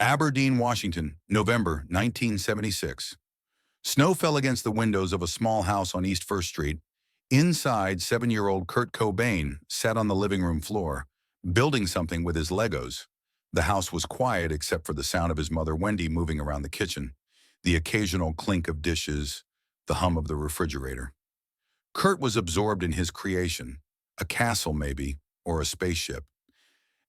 Aberdeen, Washington, November 1976. Snow fell against the windows of a small house on East First Street. Inside, 7-year-old Kurt Cobain sat on the living room floor, building something with his Legos. The house was quiet except for the sound of his mother Wendy moving around the kitchen, the occasional clink of dishes, the hum of the refrigerator. Kurt was absorbed in his creation, a castle maybe, or a spaceship.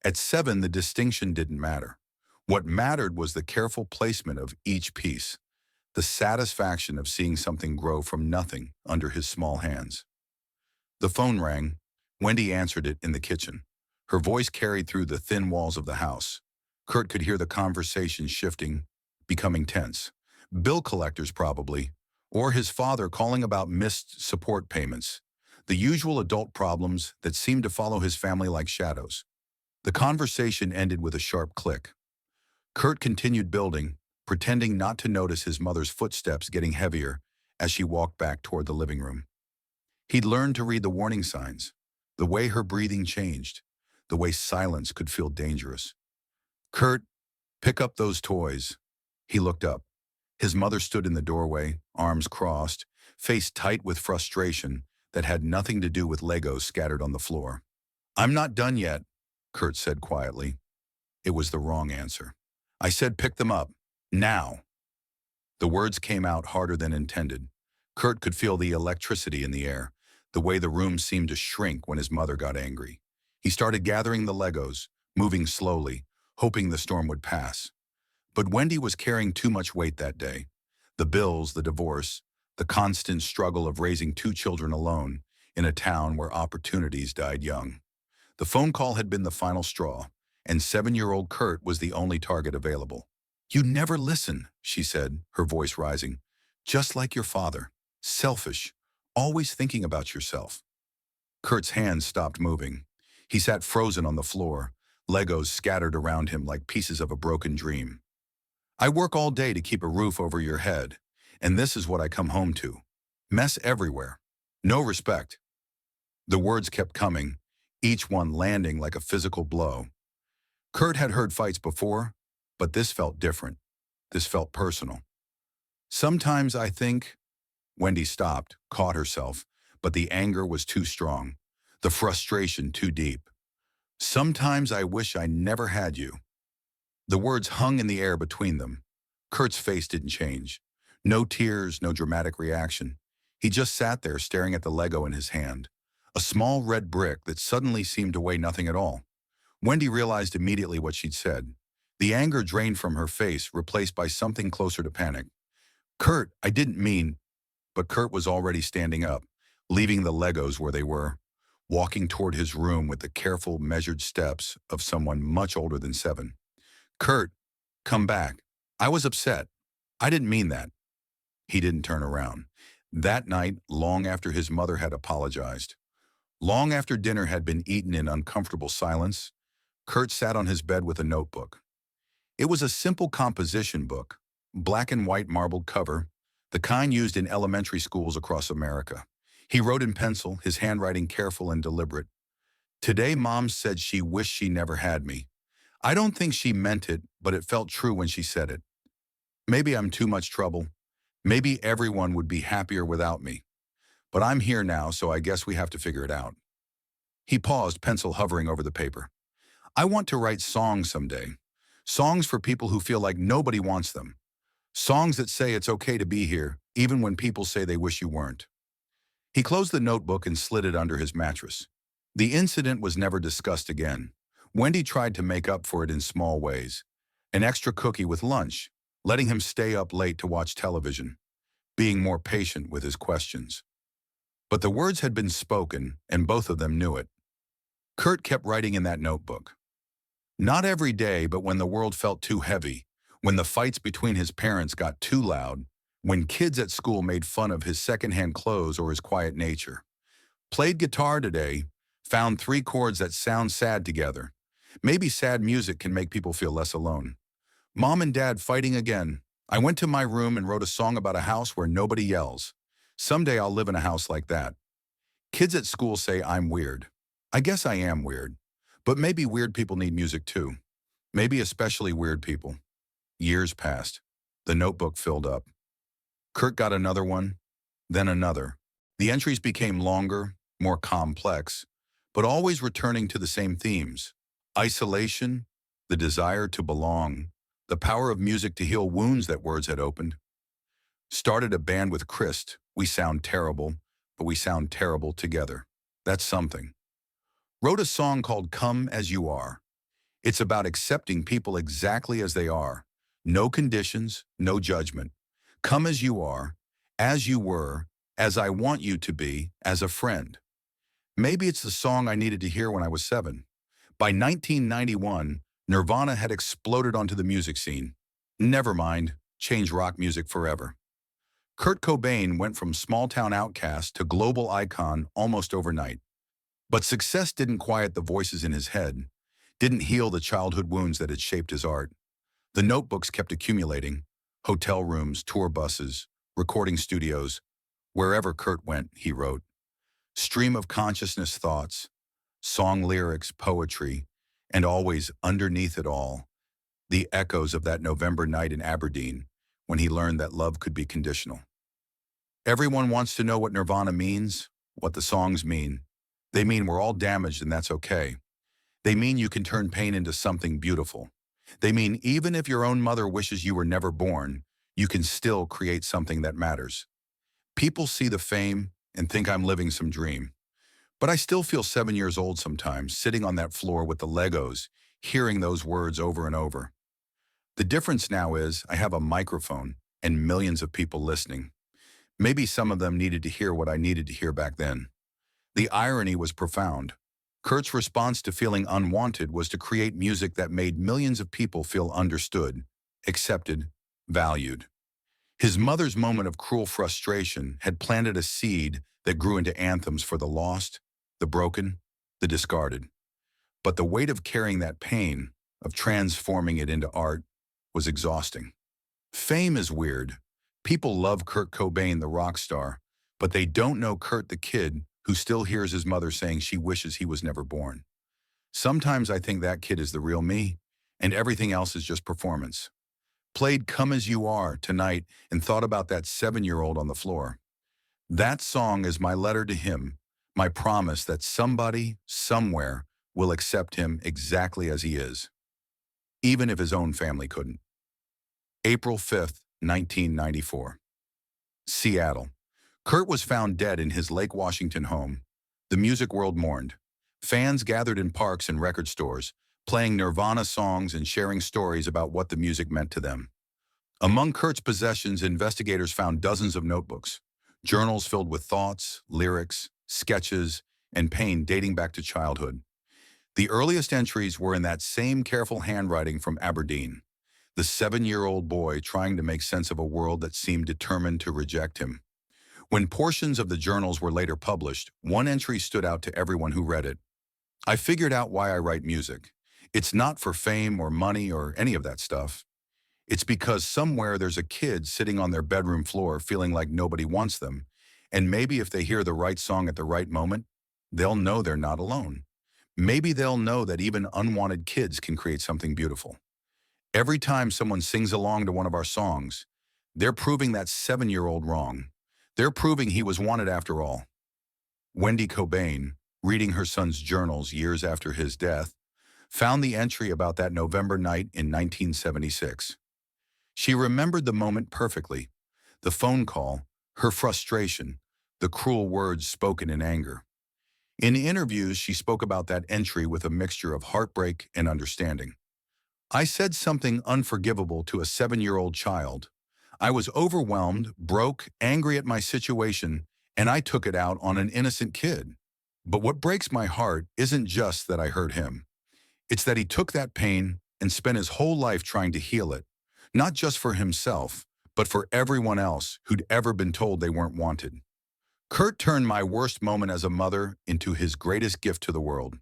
At 7, the distinction didn't matter. What mattered was the careful placement of each piece, the satisfaction of seeing something grow from nothing under his small hands. The phone rang. Wendy answered it in the kitchen. Her voice carried through the thin walls of the house. Kurt could hear the conversation shifting, becoming tense. Bill collectors probably, or his father calling about missed support payments, the usual adult problems that seemed to follow his family like shadows. The conversation ended with a sharp click. Kurt continued building, pretending not to notice his mother's footsteps getting heavier as she walked back toward the living room. He'd learned to read the warning signs, the way her breathing changed, the way silence could feel dangerous. "Kurt, pick up those toys." He looked up. His mother stood in the doorway, arms crossed, face tight with frustration that had nothing to do with Legos scattered on the floor. "I'm not done yet," Kurt said quietly. It was the wrong answer. "I said pick them up. Now." The words came out harder than intended. Kurt could feel the electricity in the air, the way the room seemed to shrink when his mother got angry. He started gathering the Legos, moving slowly, hoping the storm would pass. But Wendy was carrying too much weight that day. The bills, the divorce, the constant struggle of raising 2 children alone in a town where opportunities died young. The phone call had been the final straw, and 7-year-old Kurt was the only target available. "You never listen," she said, her voice rising. "Just like your father. Selfish. Always thinking about yourself." Kurt's hands stopped moving. He sat frozen on the floor, Legos scattered around him like pieces of a broken dream. "I work all day to keep a roof over your head, and this is what I come home to. Mess everywhere. No respect." The words kept coming, each one landing like a physical blow. Kurt had heard fights before, but this felt different. This felt personal. "Sometimes I think—" Wendy stopped, caught herself, but the anger was too strong, the frustration too deep. "Sometimes I wish I never had you." The words hung in the air between them. Kurt's face didn't change. No tears, no dramatic reaction. He just sat there staring at the Lego in his hand, a small red brick that suddenly seemed to weigh nothing at all. Wendy realized immediately what she'd said. The anger drained from her face, replaced by something closer to panic. "Kurt, I didn't mean—" But Kurt was already standing up, leaving the Legos where they were, walking toward his room with the careful, measured steps of someone much older than 7. "Kurt, come back. I was upset. I didn't mean that." He didn't turn around. That night, long after his mother had apologized, long after dinner had been eaten in uncomfortable silence, Kurt sat on his bed with a notebook. It was a simple composition book, black and white marbled cover, the kind used in elementary schools across America. He wrote in pencil, his handwriting careful and deliberate. "Today, Mom said she wished she never had me. I don't think she meant it, but it felt true when she said it. Maybe I'm too much trouble. Maybe everyone would be happier without me. But I'm here now, so I guess we have to figure it out." He paused, pencil hovering over the paper. "I want to write songs someday. Songs for people who feel like nobody wants them. Songs that say it's okay to be here, even when people say they wish you weren't." He closed the notebook and slid it under his mattress. The incident was never discussed again. Wendy tried to make up for it in small ways. An extra cookie with lunch, letting him stay up late to watch television, being more patient with his questions. But the words had been spoken, and both of them knew it. Kurt kept writing in that notebook. Not every day, but when the world felt too heavy, when the fights between his parents got too loud, when kids at school made fun of his secondhand clothes or his quiet nature. Played guitar today, found 3 chords that sound sad together. Maybe sad music can make people feel less alone. Mom and Dad fighting again. I went to my room and wrote a song about a house where nobody yells. Someday I'll live in a house like that. Kids at school say I'm weird. I guess I am weird. But maybe weird people need music too. Maybe especially weird people. Years passed. The notebook filled up. Kurt got another one, then another. The entries became longer, more complex, but always returning to the same themes: isolation, the desire to belong, the power of music to heal wounds that words had opened. Started a band with Christ. We sound terrible, but we sound terrible together. That's something. Wrote a song called Come As You Are. It's about accepting people exactly as they are. No conditions, no judgment. Come as you are, as you were, as I want you to be, as a friend. Maybe it's the song I needed to hear when I was 7. By 1991, Nirvana had exploded onto the music scene. Never mind, changed rock music forever. Kurt Cobain went from small-town outcast to global icon almost overnight. But success didn't quiet the voices in his head, didn't heal the childhood wounds that had shaped his art. The notebooks kept accumulating: hotel rooms, tour buses, recording studios. Wherever Kurt went, he wrote. Stream of consciousness thoughts, song lyrics, poetry, and always underneath it all, the echoes of that November night in Aberdeen when he learned that love could be conditional. Everyone wants to know what Nirvana means, what the songs mean. They mean we're all damaged and that's okay. They mean you can turn pain into something beautiful. They mean even if your own mother wishes you were never born, you can still create something that matters. People see the fame and think I'm living some dream. But I still feel 7 years old sometimes, sitting on that floor with the Legos, hearing those words over and over. The difference now is I have a microphone and millions of people listening. Maybe some of them needed to hear what I needed to hear back then. The irony was profound. Kurt's response to feeling unwanted was to create music that made millions of people feel understood, accepted, valued. His mother's moment of cruel frustration had planted a seed that grew into anthems for the lost, the broken, the discarded. But the weight of carrying that pain, of transforming it into art, was exhausting. Fame is weird. People love Kurt Cobain, the rock star, but they don't know Kurt, the kid who still hears his mother saying she wishes he was never born. Sometimes I think that kid is the real me, and everything else is just performance. Played Come As You Are tonight and thought about that 7-year-old on the floor. That song is my letter to him, my promise that somebody, somewhere, will accept him exactly as he is, even if his own family couldn't. April 5th, 1994. Seattle. Kurt was found dead in his Lake Washington home. The music world mourned. Fans gathered in parks and record stores, playing Nirvana songs and sharing stories about what the music meant to them. Among Kurt's possessions, investigators found dozens of notebooks, journals filled with thoughts, lyrics, sketches, and pain dating back to childhood. The earliest entries were in that same careful handwriting from Aberdeen, the 7-year-old boy trying to make sense of a world that seemed determined to reject him. When portions of the journals were later published, one entry stood out to everyone who read it. I figured out why I write music. It's not for fame or money or any of that stuff. It's because somewhere there's a kid sitting on their bedroom floor feeling like nobody wants them, and maybe if they hear the right song at the right moment, they'll know they're not alone. Maybe they'll know that even unwanted kids can create something beautiful. Every time someone sings along to one of our songs, they're proving that 7-year-old wrong. They're proving he was wanted after all. Wendy Cobain, reading her son's journals years after his death, found the entry about that November night in 1976. She remembered the moment perfectly: the phone call, her frustration, the cruel words spoken in anger. In interviews, she spoke about that entry with a mixture of heartbreak and understanding. I said something unforgivable to a 7-year-old child. I was overwhelmed, broke, angry at my situation, and I took it out on an innocent kid. But what breaks my heart isn't just that I hurt him. It's that he took that pain and spent his whole life trying to heal it, not just for himself, but for everyone else who'd ever been told they weren't wanted. Kurt turned my worst moment as a mother into his greatest gift to the world.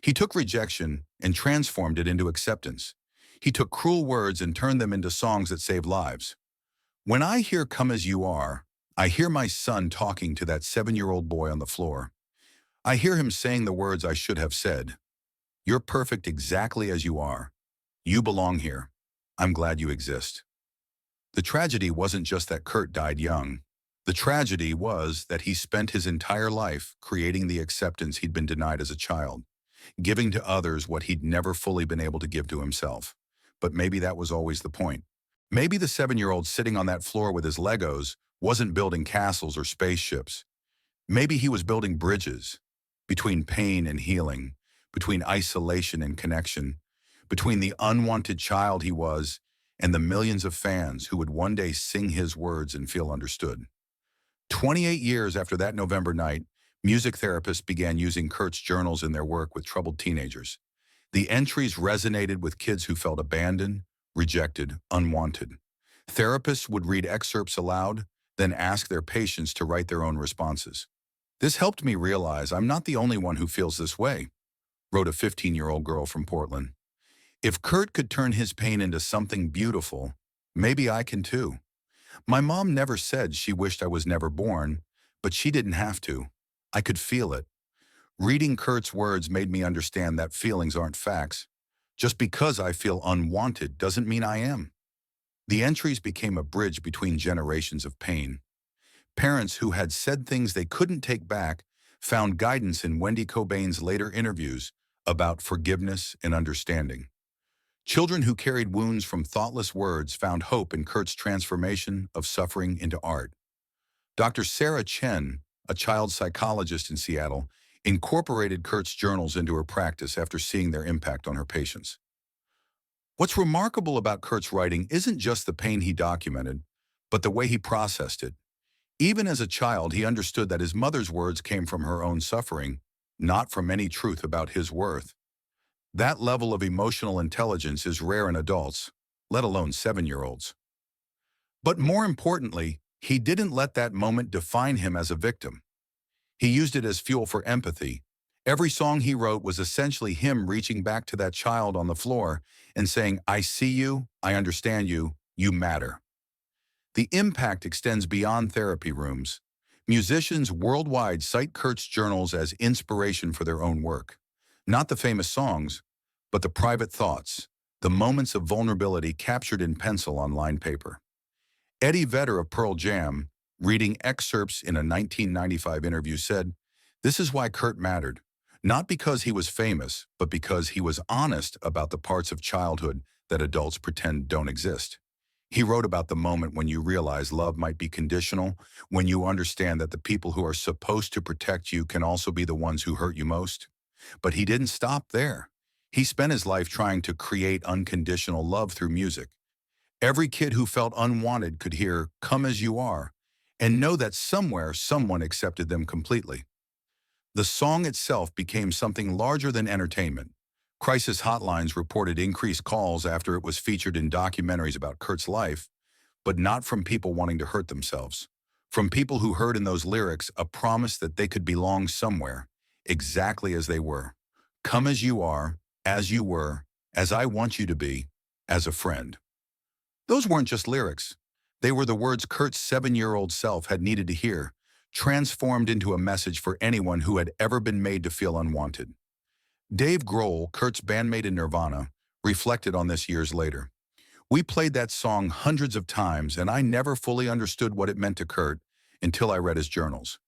He took rejection and transformed it into acceptance. He took cruel words and turned them into songs that saved lives. When I hear Come As You Are, I hear my son talking to that 7-year-old boy on the floor. I hear him saying the words I should have said. You're perfect exactly as you are. You belong here. I'm glad you exist. The tragedy wasn't just that Kurt died young. The tragedy was that he spent his entire life creating the acceptance he'd been denied as a child, giving to others what he'd never fully been able to give to himself. But maybe that was always the point. Maybe the 7-year-old sitting on that floor with his Legos wasn't building castles or spaceships. Maybe he was building bridges between pain and healing, between isolation and connection, between the unwanted child he was and the millions of fans who would one day sing his words and feel understood. 28 years after that November night, music therapists began using Kurt's journals in their work with troubled teenagers. The entries resonated with kids who felt abandoned, rejected, unwanted. Therapists would read excerpts aloud, then ask their patients to write their own responses. This helped me realize I'm not the only one who feels this way, wrote a 15-year-old girl from Portland. If Kurt could turn his pain into something beautiful, maybe I can too. My mom never said she wished I was never born, but she didn't have to. I could feel it. Reading Kurt's words made me understand that feelings aren't facts. Just because I feel unwanted doesn't mean I am. The entries became a bridge between generations of pain. Parents who had said things they couldn't take back found guidance in Wendy Cobain's later interviews about forgiveness and understanding. Children who carried wounds from thoughtless words found hope in Kurt's transformation of suffering into art. Dr. Sarah Chen, a child psychologist in Seattle, incorporated Kurt's journals into her practice after seeing their impact on her patients. What's remarkable about Kurt's writing isn't just the pain he documented, but the way he processed it. Even as a child, he understood that his mother's words came from her own suffering, not from any truth about his worth. That level of emotional intelligence is rare in adults, let alone 7-year-olds. But more importantly, he didn't let that moment define him as a victim. He used it as fuel for empathy. Every song he wrote was essentially him reaching back to that child on the floor and saying, "I see you, I understand you, you matter." The impact extends beyond therapy rooms. Musicians worldwide cite Kurt's journals as inspiration for their own work. Not the famous songs, but the private thoughts, the moments of vulnerability captured in pencil on lined paper. Eddie Vedder of Pearl Jam, reading excerpts in a 1995 interview, said, "This is why Kurt mattered, not because he was famous, but because he was honest about the parts of childhood that adults pretend don't exist." He wrote about the moment when you realize love might be conditional, when you understand that the people who are supposed to protect you can also be the ones who hurt you most. But he didn't stop there. He spent his life trying to create unconditional love through music. Every kid who felt unwanted could hear "Come as You Are" and know that somewhere someone accepted them completely. The song itself became something larger than entertainment. Crisis hotlines reported increased calls after it was featured in documentaries about Kurt's life, but not from people wanting to hurt themselves. From people who heard in those lyrics a promise that they could belong somewhere, exactly as they were. Come as you are, as you were, as I want you to be, as a friend. Those weren't just lyrics. They were the words Kurt's 7-year-old self had needed to hear, transformed into a message for anyone who had ever been made to feel unwanted. Dave Grohl, Kurt's bandmate in Nirvana, reflected on this years later. "We played that song hundreds of times, and I never fully understood what it meant to Kurt until I read his journals.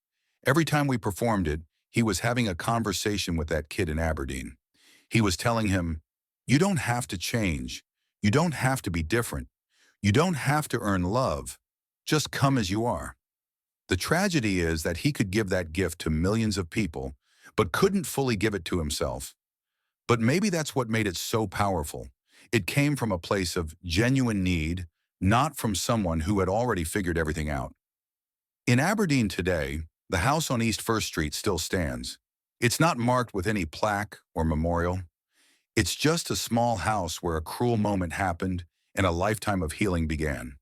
Every time we performed it, he was having a conversation with that kid in Aberdeen. He was telling him, 'You don't have to change. You don't have to be different. You don't have to earn love. Just come as you are.' The tragedy is that he could give that gift to millions of people, but couldn't fully give it to himself. But maybe that's what made it so powerful. It came from a place of genuine need, not from someone who had already figured everything out." In Aberdeen today, the house on East First Street still stands. It's not marked with any plaque or memorial. It's just a small house where a cruel moment happened and a lifetime of healing began.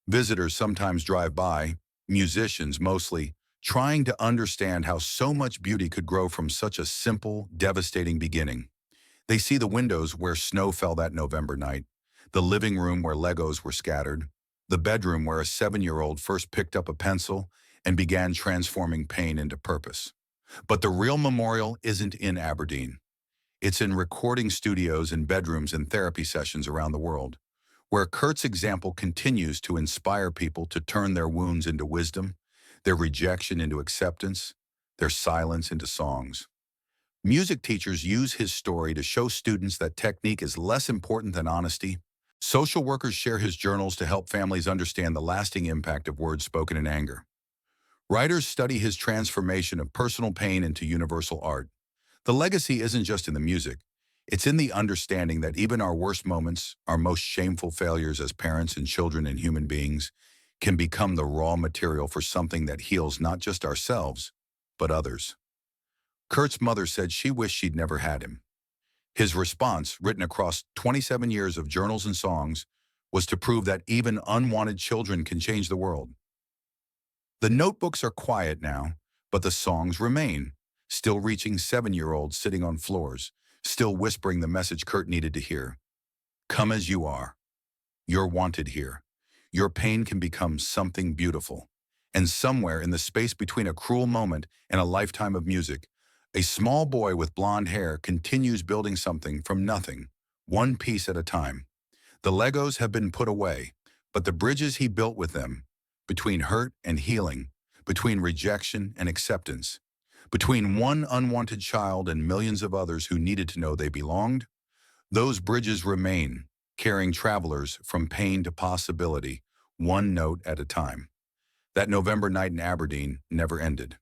Visitors sometimes drive by, musicians mostly, trying to understand how so much beauty could grow from such a simple, devastating beginning. They see the windows where snow fell that November night, the living room where Legos were scattered, the bedroom where a 7-year-old first picked up a pencil and began transforming pain into purpose. But the real memorial isn't in Aberdeen. It's in recording studios and bedrooms and therapy sessions around the world. where Kurt's example continues to inspire people to turn their wounds into wisdom, their rejection into acceptance, their silence into songs. Music teachers use his story to show students that technique is less important than honesty. Social workers share his journals to help families understand the lasting impact of words spoken in anger. Writers study his transformation of personal pain into universal art. The legacy isn't just in the music. It's in the understanding that even our worst moments, our most shameful failures as parents and children and human beings, can become the raw material for something that heals not just ourselves, but others. Kurt's mother said she wished she'd never had him. His response, written across 27 years of journals and songs, was to prove that even unwanted children can change the world. The notebooks are quiet now, but the songs remain, still reaching 7-year-olds sitting on floors, still whispering the message Kurt needed to hear. Come as you are. You're wanted here. Your pain can become something beautiful. And somewhere in the space between a cruel moment and a lifetime of music, a small boy with blonde hair continues building something from nothing, one piece at a time. The Legos have been put away, but the bridges he built with them, between hurt and healing, between rejection and acceptance, between one unwanted child and millions of others who needed to know they belonged, those bridges remain, carrying travelers from pain to possibility, one note at a time. That November night in Aberdeen never ended.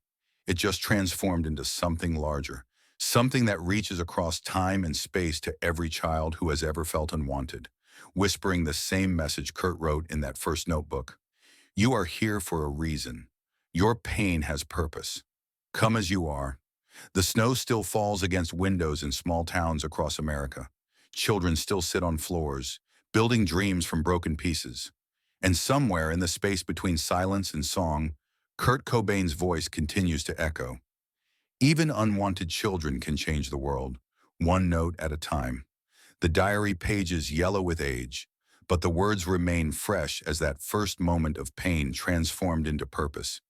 It just transformed into something larger, something that reaches across time and space to every child who has ever felt unwanted, whispering the same message Kurt wrote in that first notebook. You are here for a reason. Your pain has purpose. Come as you are. The snow still falls against windows in small towns across America. Children still sit on floors, building dreams from broken pieces. And somewhere in the space between silence and song, Kurt Cobain's voice continues to echo. Even unwanted children can change the world, one note at a time. The diary pages yellow with age, but the words remain fresh as that first moment of pain transformed into purpose.